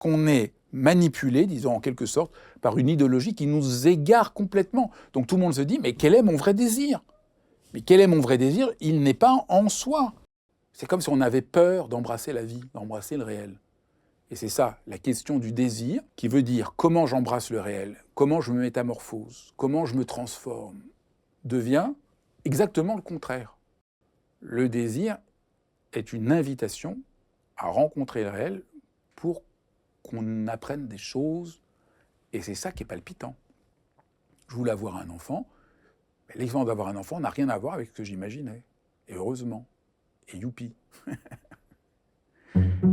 qu'on est manipulé, disons en quelque sorte, par une idéologie qui nous égare complètement. Donc tout le monde se dit, mais quel est mon vrai désir ? Mais quel est mon vrai désir ? Il n'est pas en soi. C'est comme si on avait peur d'embrasser la vie, d'embrasser le réel. Et c'est ça, la question du désir, qui veut dire comment j'embrasse le réel, comment je me métamorphose, comment je me transforme, devient exactement le contraire. Le désir est une invitation à rencontrer le réel pour qu'on apprenne des choses, et c'est ça qui est palpitant. Je voulais avoir un enfant, mais l'expérience d'avoir un enfant n'a rien à voir avec ce que j'imaginais. Et heureusement. Et youpi.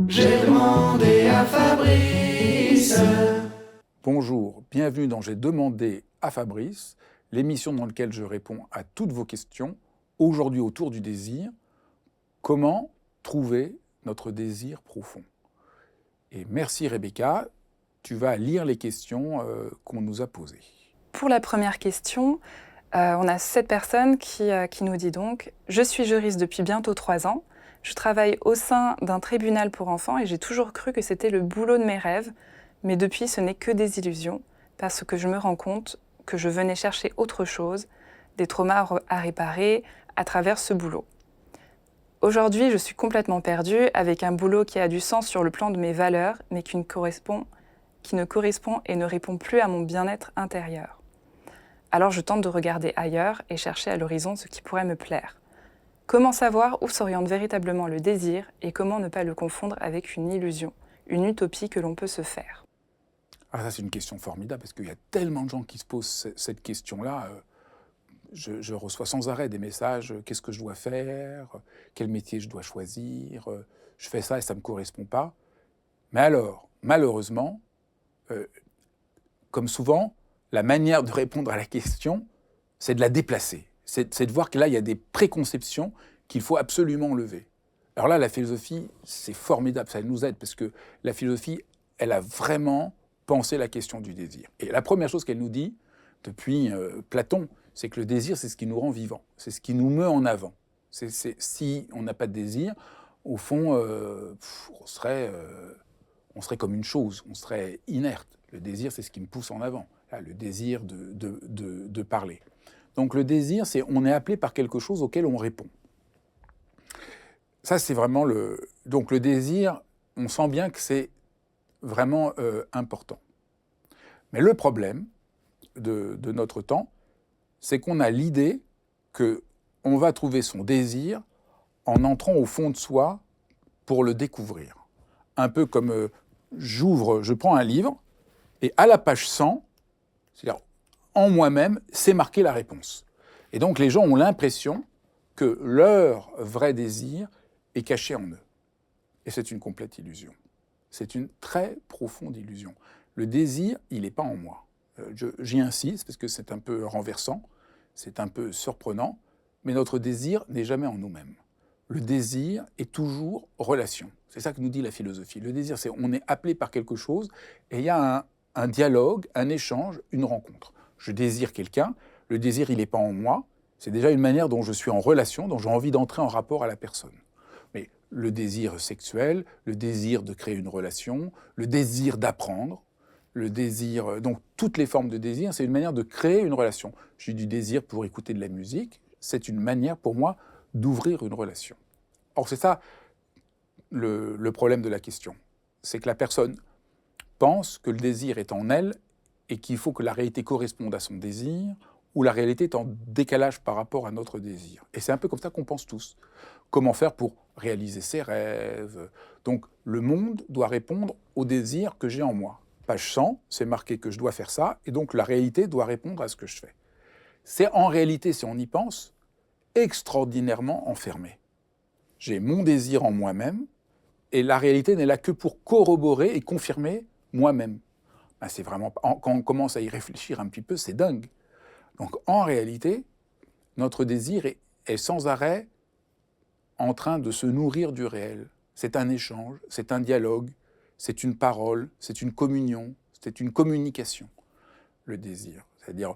J'ai demandé à Fabrice. Bonjour, bienvenue dans J'ai demandé à Fabrice, l'émission dans laquelle je réponds à toutes vos questions, aujourd'hui autour du désir. Comment trouver notre désir profond ? Et merci Rebecca, tu vas lire les questions qu'on nous a posées. Pour la première question, on a cette personne qui nous dit donc « Je suis juriste depuis bientôt 3 ans. Je travaille au sein d'un tribunal pour enfants et j'ai toujours cru que c'était le boulot de mes rêves. Mais depuis, ce n'est que des illusions parce que je me rends compte que je venais chercher autre chose, des traumas à réparer à travers ce boulot. Aujourd'hui, je suis complètement perdue avec un boulot qui a du sens sur le plan de mes valeurs, mais qui ne correspond et ne répond plus à mon bien-être intérieur. Alors je tente de regarder ailleurs et chercher à l'horizon ce qui pourrait me plaire. Comment savoir où s'oriente véritablement le désir et comment ne pas le confondre avec une illusion, une utopie que l'on peut se faire ? Ah, ça c'est une question formidable parce qu'il y a tellement de gens qui se posent cette question-là. Je reçois sans arrêt des messages, qu'est-ce que je dois faire, quel métier je dois choisir, je fais ça et ça ne me correspond pas. Mais alors, malheureusement, comme souvent, la manière de répondre à la question, c'est de la déplacer. C'est de voir que là, il y a des préconceptions qu'il faut absolument lever. Alors là, la philosophie, c'est formidable, ça nous aide, parce que la philosophie, elle a vraiment pensé la question du désir. Et la première chose qu'elle nous dit, depuis Platon, c'est que le désir, c'est ce qui nous rend vivants, c'est ce qui nous met en avant. Si on n'a pas de désir, au fond, on serait comme une chose, on serait inerte. Le désir, c'est ce qui me pousse en avant. Là, le désir de parler. Donc le désir, c'est on est appelé par quelque chose auquel on répond. Ça, c'est vraiment Donc le désir, on sent bien que c'est vraiment important. Mais le problème de notre temps, c'est qu'on a l'idée qu'on va trouver son désir en entrant au fond de soi pour le découvrir. Un peu comme je prends un livre, et à la page 100, c'est-à-dire en moi-même, c'est marqué la réponse. Et donc les gens ont l'impression que leur vrai désir est caché en eux. Et c'est une complète illusion. C'est une très profonde illusion. Le désir, il n'est pas en moi. J'y insiste parce que c'est un peu renversant, c'est un peu surprenant, mais notre désir n'est jamais en nous-mêmes. Le désir est toujours relation. C'est ça que nous dit la philosophie. Le désir, c'est on est appelé par quelque chose et il y a un dialogue, un échange, une rencontre. Je désire quelqu'un, le désir, il n'est pas en moi, c'est déjà une manière dont je suis en relation, dont j'ai envie d'entrer en rapport à la personne. Mais le désir sexuel, le désir de créer une relation, le désir d'apprendre, le désir... Donc, toutes les formes de désir, c'est une manière de créer une relation. J'ai du désir pour écouter de la musique, c'est une manière pour moi d'ouvrir une relation. Or, c'est ça le problème de la question. C'est que la personne pense que le désir est en elle et qu'il faut que la réalité corresponde à son désir, ou la réalité est en décalage par rapport à notre désir. Et c'est un peu comme ça qu'on pense tous. Comment faire pour réaliser ses rêves ? Donc le monde doit répondre au désir que j'ai en moi. Page 100, c'est marqué que je dois faire ça, et donc la réalité doit répondre à ce que je fais. C'est en réalité, si on y pense, extraordinairement enfermé. J'ai mon désir en moi-même, et la réalité n'est là que pour corroborer et confirmer moi-même. Ben c'est vraiment, quand on commence à y réfléchir un petit peu, c'est dingue. Donc en réalité, notre désir est sans arrêt en train de se nourrir du réel. C'est un échange, c'est un dialogue, c'est une parole, c'est une communion, c'est une communication, le désir. C'est-à-dire,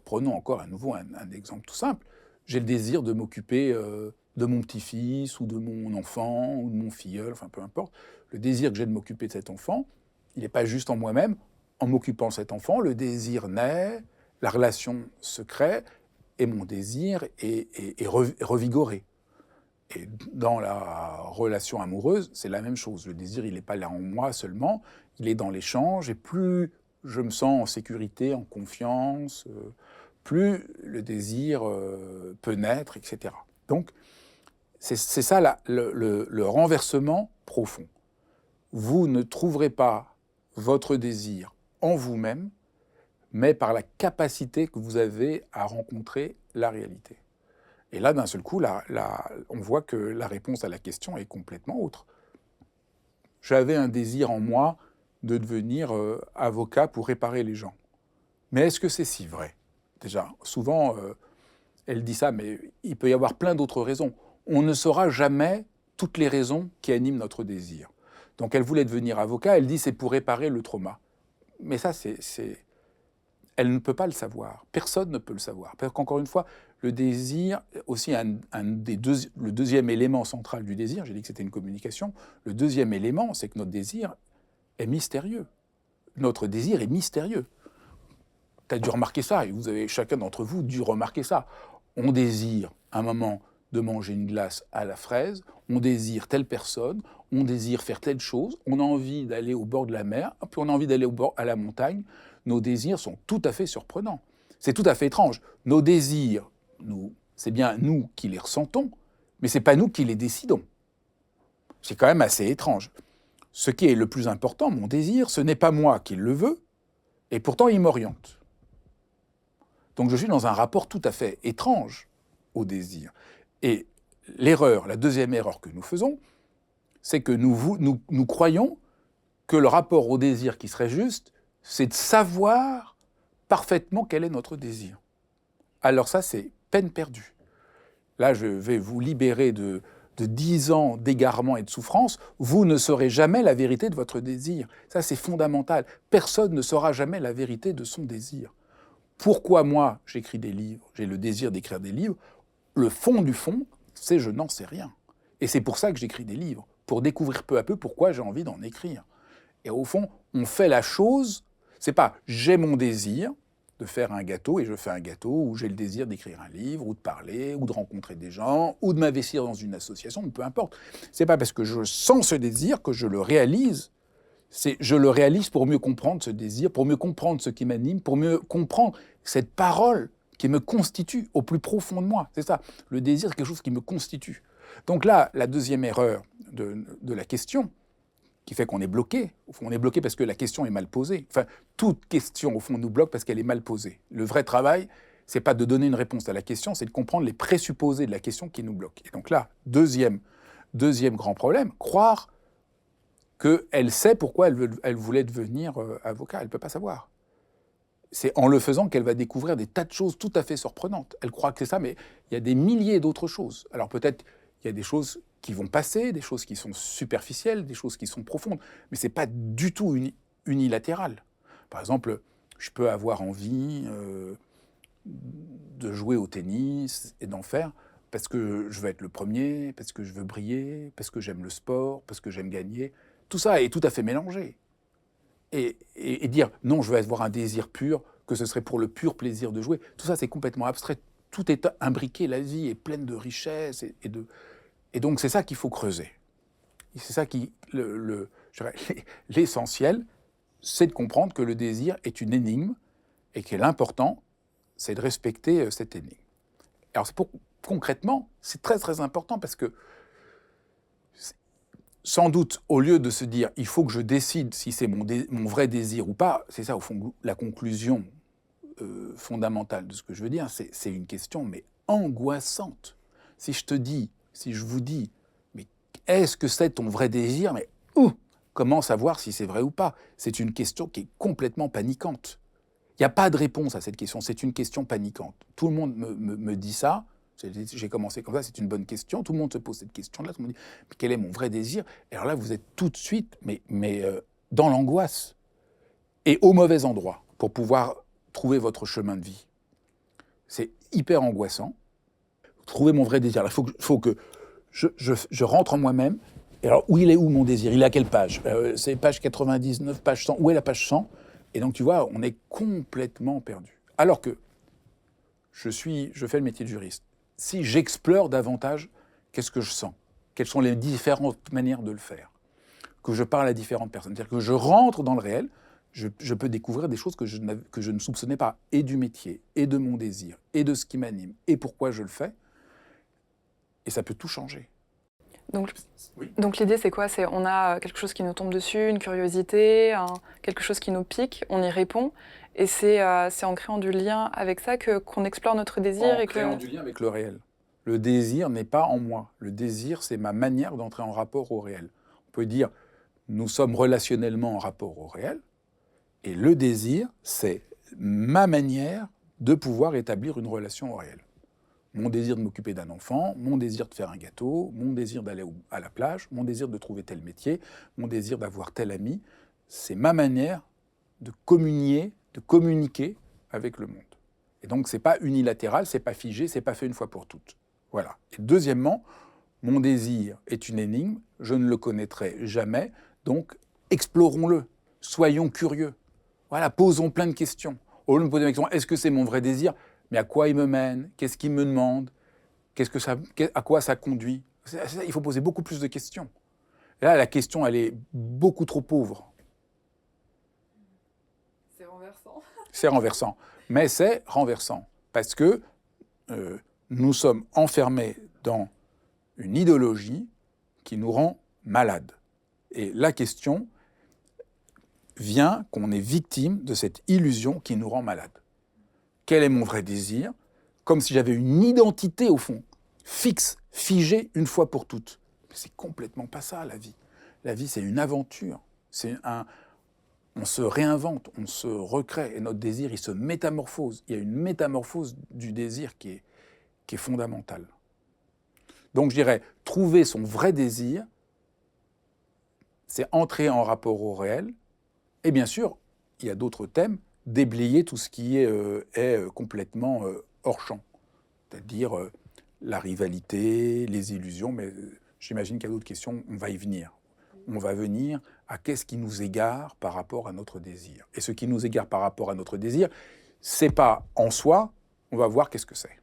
prenons encore à nouveau un exemple tout simple. J'ai le désir de m'occuper de mon petit-fils ou de mon enfant ou de mon filleul, enfin peu importe. Le désir que j'ai de m'occuper de cet enfant, Il n'est pas juste en moi-même. En m'occupant de cet enfant, le désir naît, la relation se crée, et mon désir est revigoré. Et dans la relation amoureuse, c'est la même chose. Le désir, il n'est pas là en moi seulement, il est dans l'échange, et plus je me sens en sécurité, en confiance, plus le désir peut naître, etc. Donc, c'est ça le renversement profond. Vous ne trouverez pas votre désir en vous-même, mais par la capacité que vous avez à rencontrer la réalité. Et là, d'un seul coup, on voit que la réponse à la question est complètement autre. J'avais un désir en moi de devenir avocat pour réparer les gens. Mais est-ce que c'est si vrai? Déjà, souvent, elle dit ça, mais il peut y avoir plein d'autres raisons. On ne saura jamais toutes les raisons qui animent notre désir. Donc elle voulait devenir avocat, elle dit c'est pour réparer le trauma. Mais ça, elle ne peut pas le savoir. Personne ne peut le savoir. Parce qu'encore une fois, le désir, aussi le deuxième élément central du désir, j'ai dit que c'était une communication, le deuxième élément, c'est que notre désir est mystérieux. Notre désir est mystérieux. Tu as dû remarquer ça, et vous avez chacun d'entre vous dû remarquer ça. On désire, à un moment, de manger une glace à la fraise, on désire telle personne, on désire faire telle chose, on a envie d'aller au bord de la mer, puis on a envie d'aller à la montagne. Nos désirs sont tout à fait surprenants. C'est tout à fait étrange. Nos désirs, c'est bien nous qui les ressentons, mais ce n'est pas nous qui les décidons. C'est quand même assez étrange. Ce qui est le plus important, mon désir, ce n'est pas moi qui le veux, et pourtant il m'oriente. Donc je suis dans un rapport tout à fait étrange au désir. Et l'erreur, la deuxième erreur que nous faisons, c'est que nous croyons que le rapport au désir qui serait juste, c'est de savoir parfaitement quel est notre désir. Alors ça, c'est peine perdue. Là, je vais vous libérer de 10 ans d'égarement et de souffrance. Vous ne saurez jamais la vérité de votre désir. Ça, c'est fondamental. Personne ne saura jamais la vérité de son désir. Pourquoi moi, j'écris des livres, j'ai le désir d'écrire des livres? Le fond du fond, c'est je n'en sais rien. Et c'est pour ça que j'écris des livres, pour découvrir peu à peu pourquoi j'ai envie d'en écrire. Et au fond, on fait la chose, c'est pas j'ai mon désir de faire un gâteau et je fais un gâteau, ou j'ai le désir d'écrire un livre, ou de parler, ou de rencontrer des gens, ou de m'investir dans une association, peu importe. C'est pas parce que je sens ce désir que je le réalise. Je le réalise pour mieux comprendre ce désir, pour mieux comprendre ce qui m'anime, pour mieux comprendre cette parole qui me constitue au plus profond de moi. C'est ça, le désir, c'est quelque chose qui me constitue. Donc là, la deuxième erreur de la question, qui fait qu'on est bloqué, au fond, on est bloqué parce que la question est mal posée. Enfin, toute question, au fond, nous bloque parce qu'elle est mal posée. Le vrai travail, c'est pas de donner une réponse à la question, c'est de comprendre les présupposés de la question qui nous bloquent. Et donc là, deuxième grand problème, croire qu'elle sait pourquoi elle voulait devenir avocat. Elle ne peut pas savoir. C'est en le faisant qu'elle va découvrir des tas de choses tout à fait surprenantes. Elle croit que c'est ça, mais il y a des milliers d'autres choses. Alors peut-être il y a des choses qui vont passer, des choses qui sont superficielles, des choses qui sont profondes, mais ce n'est pas du tout unilatéral. Par exemple, je peux avoir envie de jouer au tennis et d'en faire parce que je veux être le premier, parce que je veux briller, parce que j'aime le sport, parce que j'aime gagner. Tout ça est tout à fait mélangé. Et dire non, je vais avoir un désir pur, que ce serait pour le pur plaisir de jouer, tout ça c'est complètement abstrait. Tout est imbriqué, la vie est pleine de richesses et donc c'est ça qu'il faut creuser. Et c'est ça qui l'essentiel, c'est de comprendre que le désir est une énigme et que l'important, c'est de respecter cette énigme. Alors concrètement, c'est très très important parce que sans doute, au lieu de se dire « il faut que je décide si c'est mon vrai désir ou pas », c'est ça, au fond, la conclusion fondamentale de ce que je veux dire, c'est une question, mais angoissante. Si je vous dis « mais est-ce que c'est ton vrai désir ?» Mais comment savoir si c'est vrai ou pas? C'est une question qui est complètement paniquante. Il n'y a pas de réponse à cette question, c'est une question paniquante. Tout le monde me dit ça. J'ai commencé comme ça, c'est une bonne question. Tout le monde se pose cette question-là. Tout le monde dit, mais quel est mon vrai désir? Et alors là, vous êtes tout de suite dans l'angoisse et au mauvais endroit pour pouvoir trouver votre chemin de vie. C'est hyper angoissant. Trouver mon vrai désir. Il faut que je rentre en moi-même Et alors, où mon désir? Il est à quelle page? C'est page 99, page 100. Où est la page 100? Et donc, tu vois, on est complètement perdu. Alors que je fais le métier de juriste. Si j'explore davantage, qu'est-ce que je sens? Quelles sont les différentes manières de le faire? Que je parle à différentes personnes. C'est-à-dire que je rentre dans le réel, je peux découvrir des choses que je ne soupçonnais pas, et du métier, et de mon désir, et de ce qui m'anime, et pourquoi je le fais. Et ça peut tout changer. Donc l'idée, c'est quoi? C'est on a quelque chose qui nous tombe dessus, une curiosité, quelque chose qui nous pique, on y répond. Et c'est en créant du lien avec ça qu'on explore notre désir. En créant du lien avec le réel. Le désir n'est pas en moi. Le désir, c'est ma manière d'entrer en rapport au réel. On peut dire, nous sommes relationnellement en rapport au réel. Et le désir, c'est ma manière de pouvoir établir une relation au réel. Mon désir de m'occuper d'un enfant, mon désir de faire un gâteau, mon désir d'aller à la plage, mon désir de trouver tel métier, mon désir d'avoir tel ami, c'est ma manière de communiquer avec le monde. Et donc, c'est pas unilatéral, c'est pas figé, c'est pas fait une fois pour toutes. Voilà. Et deuxièmement, mon désir est une énigme, je ne le connaîtrai jamais, donc explorons-le, soyons curieux. Voilà, posons plein de questions. Au lieu de me poser la question, est-ce que c'est mon vrai désir? Mais à quoi il me mène? Qu'est-ce qu'il me demande? À quoi ça conduit? Il faut poser beaucoup plus de questions. Et là, la question, elle est beaucoup trop pauvre. C'est renversant. C'est renversant. Mais c'est renversant. Parce que nous sommes enfermés dans une idéologie qui nous rend malades. Et la question vient qu'on est victime de cette illusion qui nous rend malades. Quel est mon vrai désir? Comme si j'avais une identité, au fond, fixe, figée une fois pour toutes. Mais c'est complètement pas ça, la vie. La vie, c'est une aventure. On se réinvente, on se recrée. Et notre désir, il se métamorphose. Il y a une métamorphose du désir qui est fondamentale. Donc, je dirais, trouver son vrai désir, c'est entrer en rapport au réel. Et bien sûr, il y a d'autres thèmes, déblayer tout ce qui est complètement hors champ. C'est-à-dire la rivalité, les illusions, mais j'imagine qu'il y a d'autres questions, on va y venir. On va venir à qu'est-ce qui nous égare par rapport à notre désir. Et ce qui nous égare par rapport à notre désir, c'est pas en soi, on va voir qu'est-ce que c'est.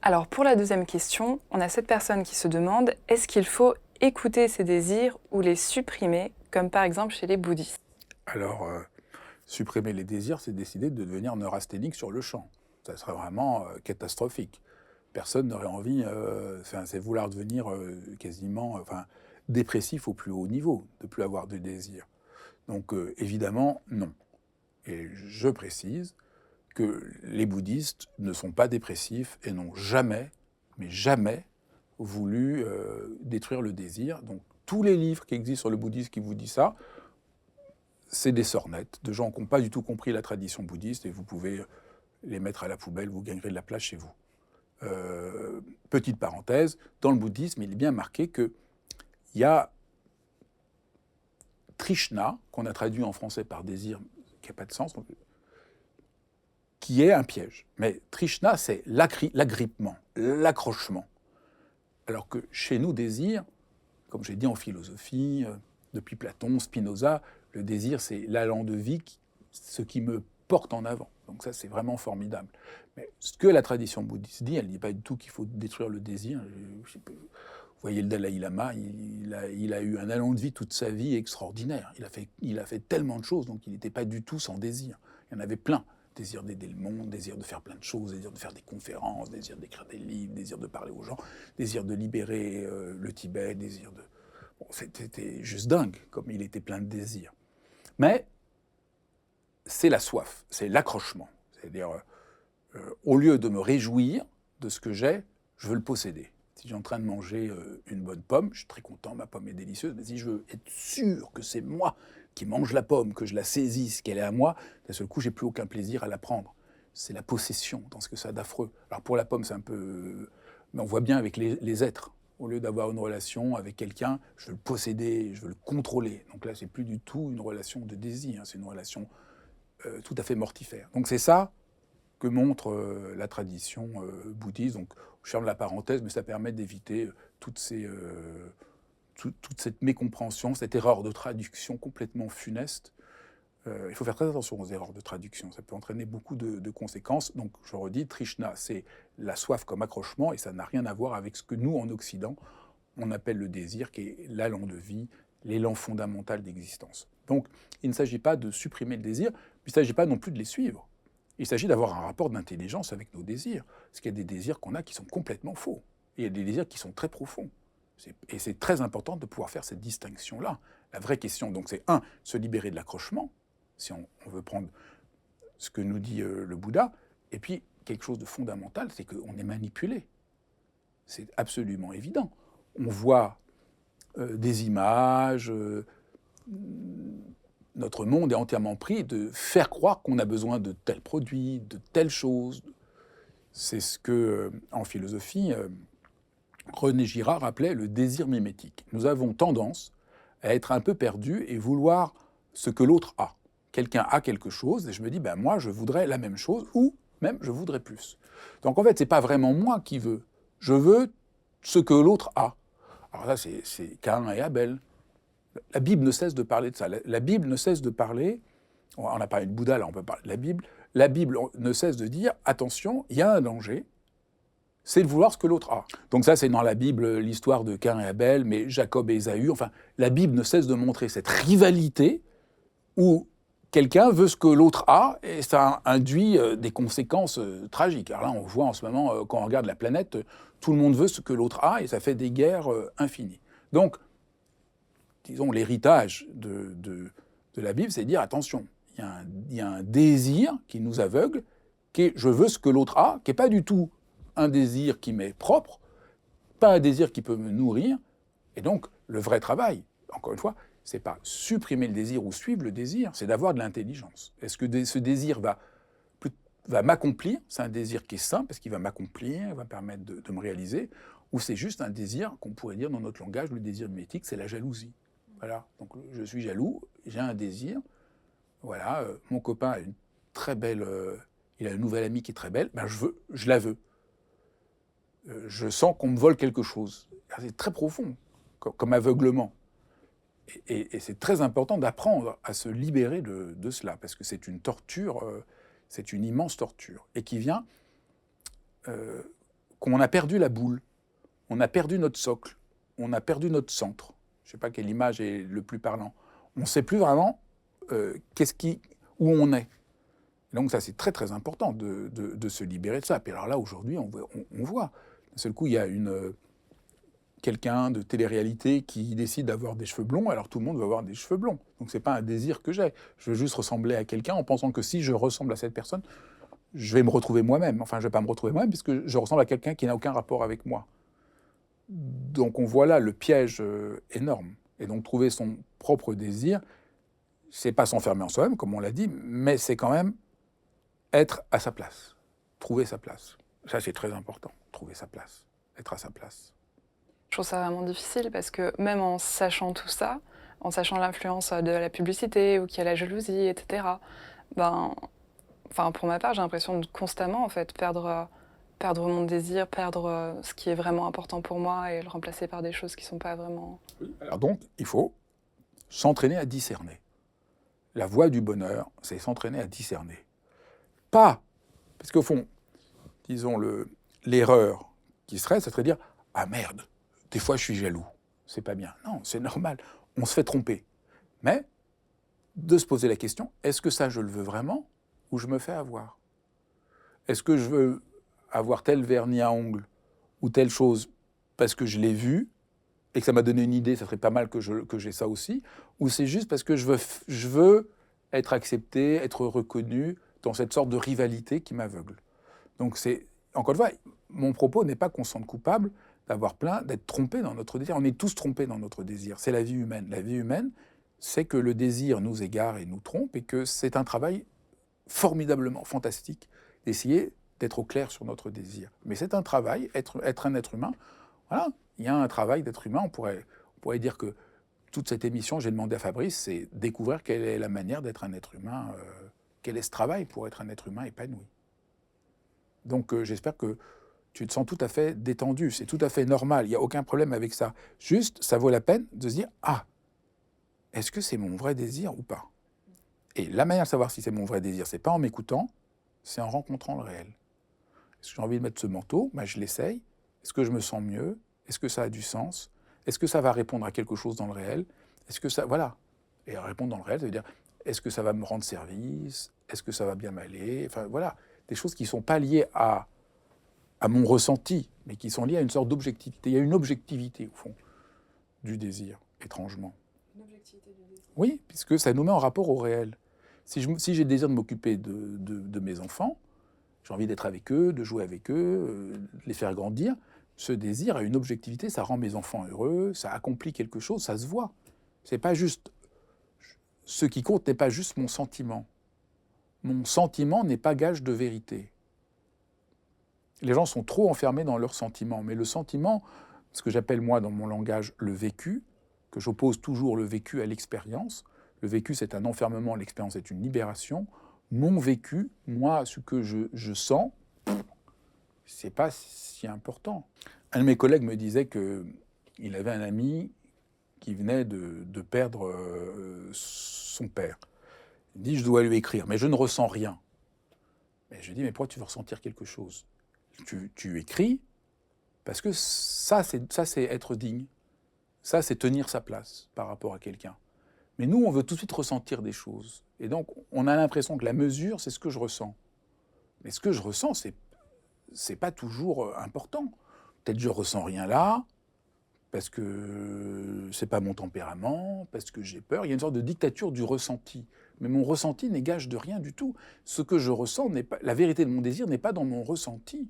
Alors pour la deuxième question, on a cette personne qui se demande, est-ce qu'il faut écouter ses désirs ou les supprimer, comme par exemple chez les bouddhistes? Alors, supprimer les désirs, c'est décider de devenir neurasthénique sur le champ. Ça serait vraiment catastrophique. Personne n'aurait envie, c'est vouloir devenir quasiment dépressif au plus haut niveau, de ne plus avoir de désir. Donc évidemment, non. Et je précise que les bouddhistes ne sont pas dépressifs et n'ont jamais, mais jamais, voulu détruire le désir. Donc tous les livres qui existent sur le bouddhisme qui vous disent ça, c'est des sornettes de gens qui n'ont pas du tout compris la tradition bouddhiste, et vous pouvez les mettre à la poubelle, vous gagnerez de la place chez vous. Petite parenthèse, dans le bouddhisme, il est bien marqué qu'il y a Trishna, qu'on a traduit en français par désir, qui n'a pas de sens, qui est un piège. Mais Trishna, c'est l'agrippement, l'accrochement. Alors que chez nous, désir, comme j'ai dit en philosophie, depuis Platon, Spinoza, le désir, c'est l'allant de vie, ce qui me porte en avant. Donc ça, c'est vraiment formidable. Mais ce que la tradition bouddhiste dit, elle ne dit pas du tout qu'il faut détruire le désir. Vous voyez le Dalai Lama, il a eu un allant de vie toute sa vie extraordinaire. Il a fait tellement de choses, donc il n'était pas du tout sans désir. Il y en avait plein. Désir d'aider le monde, désir de faire plein de choses, désir de faire des conférences, désir d'écrire des livres, désir de parler aux gens, désir de libérer le Tibet, désir de... Bon, c'était juste dingue, comme il était plein de désirs. Mais c'est la soif, c'est l'accrochement. C'est-à-dire, au lieu de me réjouir de ce que j'ai, je veux le posséder. Si j'ai en train de manger une bonne pomme, je suis très content, ma pomme est délicieuse, mais si je veux être sûr que c'est moi qui mange la pomme, que je la saisisse, qu'elle est à moi, d'un seul coup, j'ai plus aucun plaisir à la prendre. C'est la possession, dans ce que ça a d'affreux. Alors pour la pomme, c'est un peu... Mais on voit bien avec les êtres. Au lieu d'avoir une relation avec quelqu'un, je veux le posséder, je veux le contrôler. Donc là, c'est plus du tout une relation de désir, c'est une relation tout à fait mortifère. Donc c'est ça que montre la tradition bouddhiste. Donc je ferme la parenthèse, mais ça permet d'éviter toutes ces toute cette mécompréhension, cette erreur de traduction complètement funeste. Il faut faire très attention aux erreurs de traduction, ça peut entraîner beaucoup de conséquences. Donc je redis, Trishna, c'est la soif comme accrochement, et ça n'a rien à voir avec ce que nous, en Occident, on appelle le désir, qui est l'allant de vie, l'élan fondamental d'existence. Donc il ne s'agit pas de supprimer le désir, il ne s'agit pas non plus de les suivre. Il s'agit d'avoir un rapport d'intelligence avec nos désirs, parce qu'il y a des désirs qu'on a qui sont complètement faux, et il y a des désirs qui sont très profonds. Et c'est très important de pouvoir faire cette distinction-là. La vraie question, donc, c'est se libérer de l'accrochement, si on veut prendre ce que nous dit le Bouddha, et puis quelque chose de fondamental, c'est qu'on est manipulé. C'est absolument évident. On voit des images, notre monde est entièrement pris de faire croire qu'on a besoin de tels produits, de telles choses. C'est ce que, en philosophie, René Girard appelait le désir mimétique. Nous avons tendance à être un peu perdus et vouloir ce que l'autre a. Quelqu'un a quelque chose et je me dis, moi, je voudrais la même chose ou même je voudrais plus. Donc en fait, ce n'est pas vraiment moi qui veux. Je veux ce que l'autre a. Alors là, c'est Caïn et Abel. La Bible ne cesse de parler de ça. La Bible ne cesse de parler, on a parlé de Bouddha, là on peut parler de la Bible ne cesse de dire, attention, il y a un danger, c'est de vouloir ce que l'autre a. Donc ça, c'est dans la Bible l'histoire de Caïn et Abel, mais Jacob et Ésaü, enfin, la Bible ne cesse de montrer cette rivalité où quelqu'un veut ce que l'autre a, et ça induit des conséquences tragiques. Alors là, on voit en ce moment, quand on regarde la planète, tout le monde veut ce que l'autre a, et ça fait des guerres infinies. Donc, disons, l'héritage de la Bible, c'est de dire, attention, il y a un désir qui nous aveugle, qui est « je veux ce que l'autre a », qui n'est pas du tout un désir qui m'est propre, pas un désir qui peut me nourrir. Et donc, le vrai travail, encore une fois, c'est pas supprimer le désir ou suivre le désir, c'est d'avoir de l'intelligence. Est-ce que ce désir va m'accomplir? C'est un désir qui est sain, parce qu'il va m'accomplir, va me permettre de me réaliser, ou c'est juste un désir qu'on pourrait dire dans notre langage, le désir mimétique, c'est la jalousie. Voilà, donc je suis jaloux, j'ai un désir, voilà, mon copain a une très belle, il a une nouvelle amie qui est très belle, je la veux. Je sens qu'on me vole quelque chose. C'est très profond, comme aveuglement. Et c'est très important d'apprendre à se libérer de cela, parce que c'est une torture, c'est une immense torture, et qui vient qu'on a perdu la boule, on a perdu notre socle, on a perdu notre centre. Je ne sais pas quelle image est le plus parlant. On ne sait plus vraiment où on est. Et donc ça, c'est très très important de se libérer de ça. Et alors là, aujourd'hui, on voit. D'un seul coup, il y a quelqu'un de télé-réalité qui décide d'avoir des cheveux blonds, alors tout le monde veut avoir des cheveux blonds. Donc ce n'est pas un désir que j'ai. Je veux juste ressembler à quelqu'un en pensant que si je ressemble à cette personne, je vais me retrouver moi-même. Enfin, je ne vais pas me retrouver moi-même puisque je ressemble à quelqu'un qui n'a aucun rapport avec moi. Donc on voit là le piège énorme. Et donc trouver son propre désir, c'est pas s'enfermer en soi-même, comme on l'a dit, mais c'est quand même être à sa place, trouver sa place. Ça, c'est très important, trouver sa place, être à sa place. Je trouve ça vraiment difficile parce que même en sachant tout ça, en sachant l'influence de la publicité ou qu'il y a la jalousie, etc., pour ma part, j'ai l'impression de constamment en fait, perdre mon désir, perdre ce qui est vraiment important pour moi et le remplacer par des choses qui ne sont pas vraiment... Alors donc, il faut s'entraîner à discerner. La voie du bonheur, c'est s'entraîner à discerner. Pas, parce qu'au fond, disons, l'erreur qui serait, ça serait dire « Ah merde, des fois je suis jaloux, c'est pas bien. » Non, c'est normal, on se fait tromper. Mais de se poser la question, est-ce que ça je le veux vraiment ou je me fais avoir? Est-ce que je veux avoir tel vernis à ongles ou telle chose parce que je l'ai vu et que ça m'a donné une idée, ça serait pas mal que j'ai ça aussi, ou c'est juste parce que je veux être accepté, être reconnu dans cette sorte de rivalité qui m'aveugle. Donc c'est, encore une fois, mon propos n'est pas qu'on se sente coupable d'être trompé dans notre désir. On est tous trompés dans notre désir. C'est la vie humaine. La vie humaine, c'est que le désir nous égare et nous trompe et que c'est un travail formidablement fantastique d'essayer d'être au clair sur notre désir. Mais c'est un travail, être un être humain, voilà, il y a un travail d'être humain. On pourrait dire que toute cette émission, j'ai demandé à Fabrice, c'est découvrir quelle est la manière d'être un être humain, quel est ce travail pour être un être humain épanoui. Donc j'espère que Tu te sens tout à fait détendu, c'est tout à fait normal, il n'y a aucun problème avec ça. Juste, ça vaut la peine de se dire « Ah, est-ce que c'est mon vrai désir ou pas ?» Et la manière de savoir si c'est mon vrai désir, c'est pas en m'écoutant, c'est en rencontrant le réel. Est-ce que j'ai envie de mettre ce manteau? Je l'essaye. Est-ce que je me sens mieux? Est-ce que ça a du sens? Est-ce que ça va répondre à quelque chose dans le réel? Est-ce que ça... Voilà. Et répondre dans le réel, ça veut dire, est-ce que ça va me rendre service? Est-ce que ça va bien m'aller? Enfin, voilà. Des choses qui ne sont pas liées à mon ressenti, mais qui sont liées à une sorte d'objectivité. Il y a une objectivité, au fond, du désir, étrangement. Une objectivité du désir? Oui, puisque ça nous met en rapport au réel. Si j'ai le désir de m'occuper de mes enfants, j'ai envie d'être avec eux, de jouer avec eux, de les faire grandir, ce désir a une objectivité, ça rend mes enfants heureux, ça accomplit quelque chose, ça se voit. C'est pas juste... Ce qui compte n'est pas juste mon sentiment. Mon sentiment n'est pas gage de vérité. Les gens sont trop enfermés dans leurs sentiments. Mais le sentiment, ce que j'appelle moi dans mon langage le vécu, que j'oppose toujours le vécu à l'expérience, le vécu c'est un enfermement, l'expérience est une libération. Mon vécu, moi, ce que je sens, c'est pas si important. Un de mes collègues me disait qu'il avait un ami qui venait de perdre son père. Il dit, je dois lui écrire, mais je ne ressens rien. Et je lui dis, mais pourquoi tu veux ressentir quelque chose? Tu écris parce que ça, c'est être digne. Ça, c'est tenir sa place par rapport à quelqu'un. Mais nous, on veut tout de suite ressentir des choses. Et donc, on a l'impression que la mesure, c'est ce que je ressens. Mais ce que je ressens, c'est pas toujours important. Peut-être que je ressens rien là, parce que c'est pas mon tempérament, parce que j'ai peur. Il y a une sorte de dictature du ressenti. Mais mon ressenti n'est gage de rien du tout. Ce que je ressens n'est pas... La vérité de mon désir n'est pas dans mon ressenti.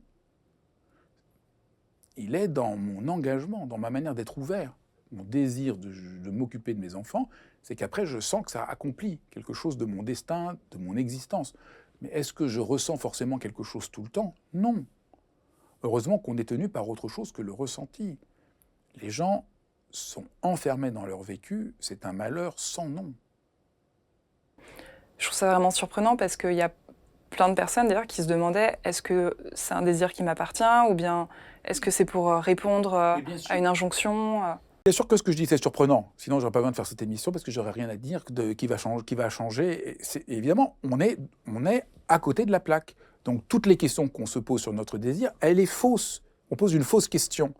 Il est dans mon engagement, dans ma manière d'être ouvert. Mon désir de m'occuper de mes enfants, c'est qu'après, je sens que ça accomplit quelque chose de mon destin, de mon existence. Mais est-ce que je ressens forcément quelque chose tout le temps? Non. Heureusement qu'on est tenu par autre chose que le ressenti. Les gens sont enfermés dans leur vécu, c'est un malheur sans nom. Je trouve ça vraiment surprenant parce qu'il y a plein de personnes d'ailleurs qui se demandaient est-ce que c'est un désir qui m'appartient ou bien est-ce que c'est pour répondre à une injonction Bien sûr que ce que je dis c'est surprenant, sinon j'aurais pas besoin de faire cette émission parce que j'aurais rien à dire qui va changer. Et évidemment, on est à côté de la plaque. Donc toutes les questions qu'on se pose sur notre désir, elle est fausse. On pose une fausse question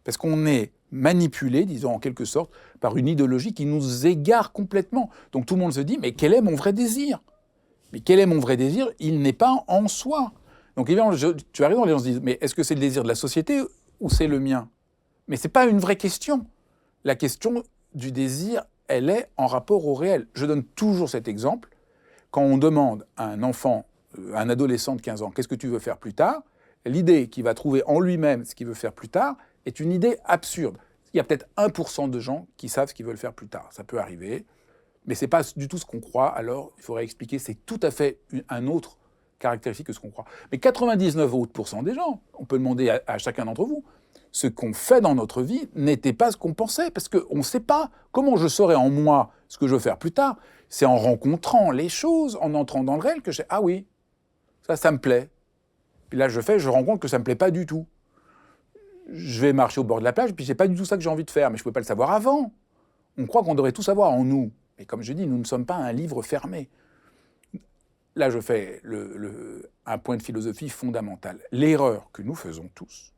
parce qu'on est manipulé, disons en quelque sorte, par une idéologie qui nous égare complètement. Donc tout le monde se dit mais quel est mon vrai désir? Mais quel est mon vrai désir? Il n'est pas en soi. Donc évidemment, tu as raison, les gens se disent mais est-ce que c'est le désir de la société ou c'est le mien? Mais c'est pas une vraie question. La question du désir, elle est en rapport au réel. Je donne toujours cet exemple. Quand on demande à un enfant, un adolescent de 15 ans, qu'est-ce que tu veux faire plus tard? L'idée qu'il va trouver en lui-même ce qu'il veut faire plus tard est une idée absurde. Il y a peut-être 1% de gens qui savent ce qu'ils veulent faire plus tard. Ça peut arriver, mais ce n'est pas du tout ce qu'on croit. Alors, il faudrait expliquer, c'est tout à fait un autre caractéristique que ce qu'on croit. Mais 99% des gens, on peut demander à chacun d'entre vous, ce qu'on fait dans notre vie n'était pas ce qu'on pensait, parce qu'on ne sait pas. Comment je saurais en moi ce que je veux faire plus tard? C'est en rencontrant les choses, en entrant dans le réel, que je sais, ah oui, ça me plaît. Puis là, je rends compte que ça ne me plaît pas du tout. Je vais marcher au bord de la plage, puis c'est pas du tout ça que j'ai envie de faire, mais je ne pouvais pas le savoir avant. On croit qu'on devrait tout savoir en nous. Mais comme je dis, nous ne sommes pas un livre fermé. Là, je fais un point de philosophie fondamental. L'erreur que nous faisons tous,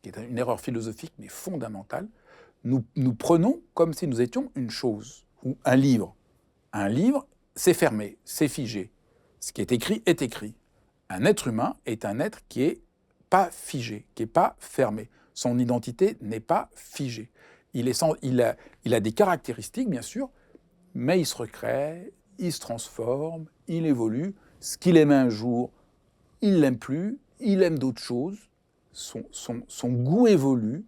qui est une erreur philosophique mais fondamentale, nous prenons comme si nous étions une chose, ou un livre. Un livre, c'est fermé, c'est figé. Ce qui est écrit est écrit. Un être humain est un être qui n'est pas figé, qui n'est pas fermé. Son identité n'est pas figée. Il a des caractéristiques, bien sûr, mais il se recrée, il se transforme, il évolue. Ce qu'il aimait un jour, il ne l'aime plus, il aime d'autres choses. Son goût évolue,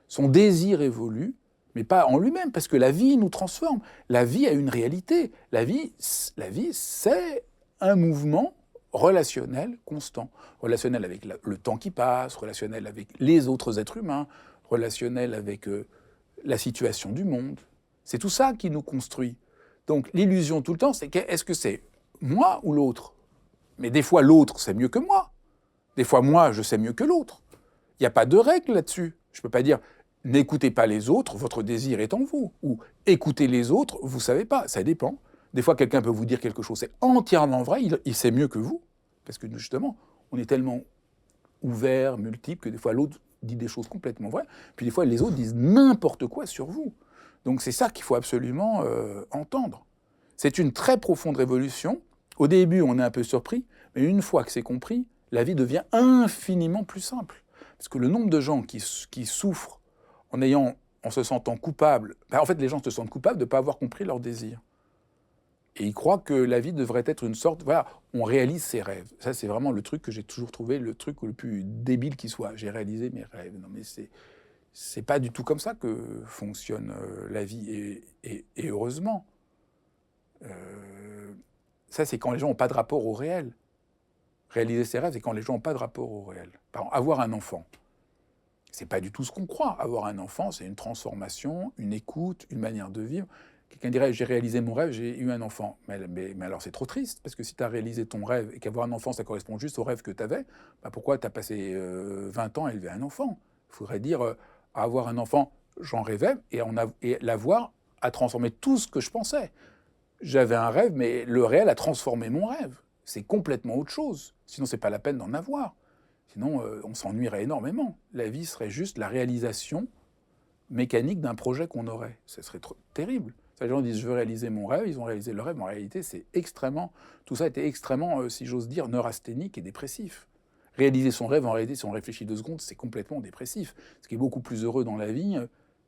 son désir évolue, mais pas en lui-même, parce que la vie nous transforme. La vie a une réalité. La vie c'est un mouvement relationnel constant. Relationnel avec le temps qui passe, relationnel avec les autres êtres humains, relationnel avec la situation du monde. C'est tout ça qui nous construit. Donc l'illusion tout le temps, c'est est-ce que c'est moi ou l'autre? Mais des fois l'autre, c'est mieux que moi. Des fois moi, je sais mieux que l'autre. Il n'y a pas de règle là-dessus. Je ne peux pas dire « n'écoutez pas les autres, votre désir est en vous » ou « écoutez les autres, vous ne savez pas ». Ça dépend. Des fois, quelqu'un peut vous dire quelque chose, c'est entièrement vrai, il sait mieux que vous, parce que justement, on est tellement ouvert, multiple, que des fois l'autre dit des choses complètement vraies, puis des fois les autres disent n'importe quoi sur vous. Donc c'est ça qu'il faut absolument entendre. C'est une très profonde révolution. Au début, on est un peu surpris, mais une fois que c'est compris, la vie devient infiniment plus simple. Parce que le nombre de gens qui souffrent en se sentant coupables, en fait les gens se sentent coupables de ne pas avoir compris leurs désirs. Et ils croient que la vie devrait être une sorte... Voilà, on réalise ses rêves. Ça, c'est vraiment le truc que j'ai toujours trouvé le truc le plus débile qui soit. J'ai réalisé mes rêves. Non, mais c'est pas du tout comme ça que fonctionne la vie. Et heureusement. Ça, c'est quand les gens n'ont pas de rapport au réel. Réaliser ses rêves, c'est quand les gens n'ont pas de rapport au réel. Par exemple, avoir un enfant, c'est pas du tout ce qu'on croit. Avoir un enfant, c'est une transformation, une écoute, une manière de vivre. Quelqu'un dirait « j'ai réalisé mon rêve, j'ai eu un enfant ». Mais alors c'est trop triste, parce que si tu as réalisé ton rêve et qu'avoir un enfant, ça correspond juste au rêve que tu avais, bah pourquoi tu as passé 20 ans à élever un enfant? Il faudrait dire avoir un enfant, j'en rêvais, et l'avoir a transformé tout ce que je pensais. J'avais un rêve, mais le réel a transformé mon rêve. C'est complètement autre chose. Sinon, c'est pas la peine d'en avoir. Sinon, on s'ennuierait énormément. La vie serait juste la réalisation mécanique d'un projet qu'on aurait. Ce serait terrible. Les gens disent « je veux réaliser mon rêve », ils ont réalisé leur rêve, mais en réalité, tout ça était extrêmement, si j'ose dire, neurasthénique et dépressif. Réaliser son rêve, en réalité, si on réfléchit 2 secondes, c'est complètement dépressif. Ce qui est beaucoup plus heureux dans la vie,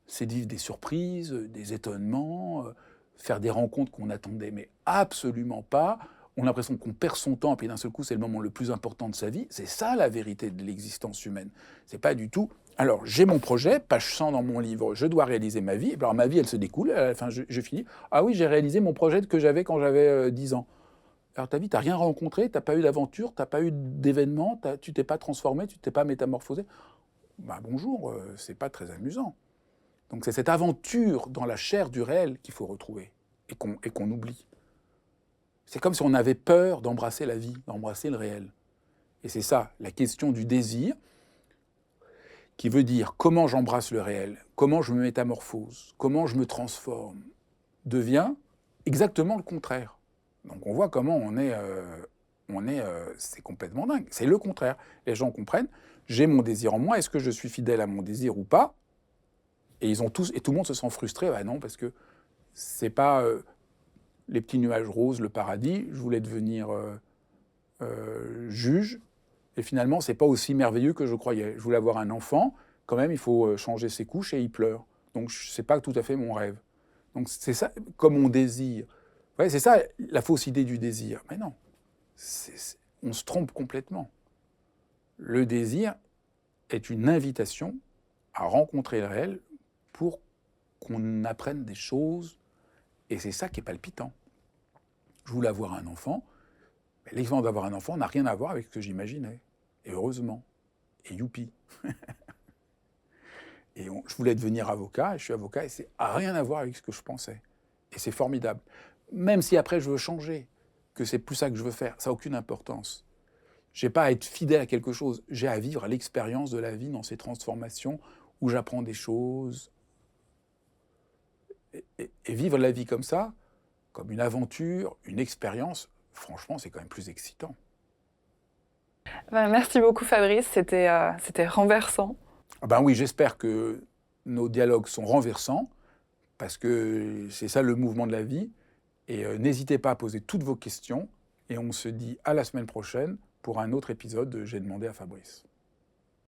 c'est de vivre des surprises, des étonnements, faire des rencontres qu'on n'attendait mais absolument pas. On a l'impression qu'on perd son temps, et puis d'un seul coup, c'est le moment le plus important de sa vie. C'est ça la vérité de l'existence humaine. C'est pas du tout... Alors, j'ai mon projet, page 100 dans mon livre, je dois réaliser ma vie. Alors, ma vie, elle se découle, à la fin, je finis. Ah oui, j'ai réalisé mon projet que j'avais quand j'avais 10 ans. Alors, ta vie, tu n'as rien rencontré, tu n'as pas eu d'aventure, tu n'as pas eu d'événement, tu t'es pas transformé, tu t'es pas métamorphosé. Bah, bonjour, c'est pas très amusant. Donc, c'est cette aventure dans la chair du réel qu'il faut retrouver et qu'on oublie. C'est comme si on avait peur d'embrasser la vie, d'embrasser le réel. Et c'est ça, la question du désir, qui veut dire comment j'embrasse le réel, comment je me métamorphose, comment je me transforme, devient exactement le contraire. Donc on voit comment c'est complètement dingue. C'est le contraire. Les gens comprennent, j'ai mon désir en moi, est-ce que je suis fidèle à mon désir ou pas? Et tout le monde se sent frustré. Bah non, parce que c'est pas les petits nuages roses, le paradis. Je voulais devenir juge. Et finalement, c'est pas aussi merveilleux que je croyais. Je voulais avoir un enfant, quand même, il faut changer ses couches et il pleure. Donc, c'est pas tout à fait mon rêve. Donc, c'est ça, comme on désire. Ouais, c'est ça, la fausse idée du désir. Mais non, on se trompe complètement. Le désir est une invitation à rencontrer le réel pour qu'on apprenne des choses. Et c'est ça qui est palpitant. Je voulais avoir un enfant. L'expérience d'avoir un enfant n'a rien à voir avec ce que j'imaginais. Et heureusement. Et youpi. Et je voulais devenir avocat, et je suis avocat, et ça n'a rien à voir avec ce que je pensais. Et c'est formidable. Même si après je veux changer, que c'est plus ça que je veux faire, ça n'a aucune importance. Je n'ai pas à être fidèle à quelque chose, j'ai à vivre l'expérience de la vie dans ces transformations où j'apprends des choses. Et vivre la vie comme ça, comme une aventure, une expérience, franchement, c'est quand même plus excitant. Merci beaucoup Fabrice, c'était renversant. Ben oui, j'espère que nos dialogues sont renversants, parce que c'est ça le mouvement de la vie. Et n'hésitez pas à poser toutes vos questions, et on se dit à la semaine prochaine pour un autre épisode de J'ai demandé à Fabrice.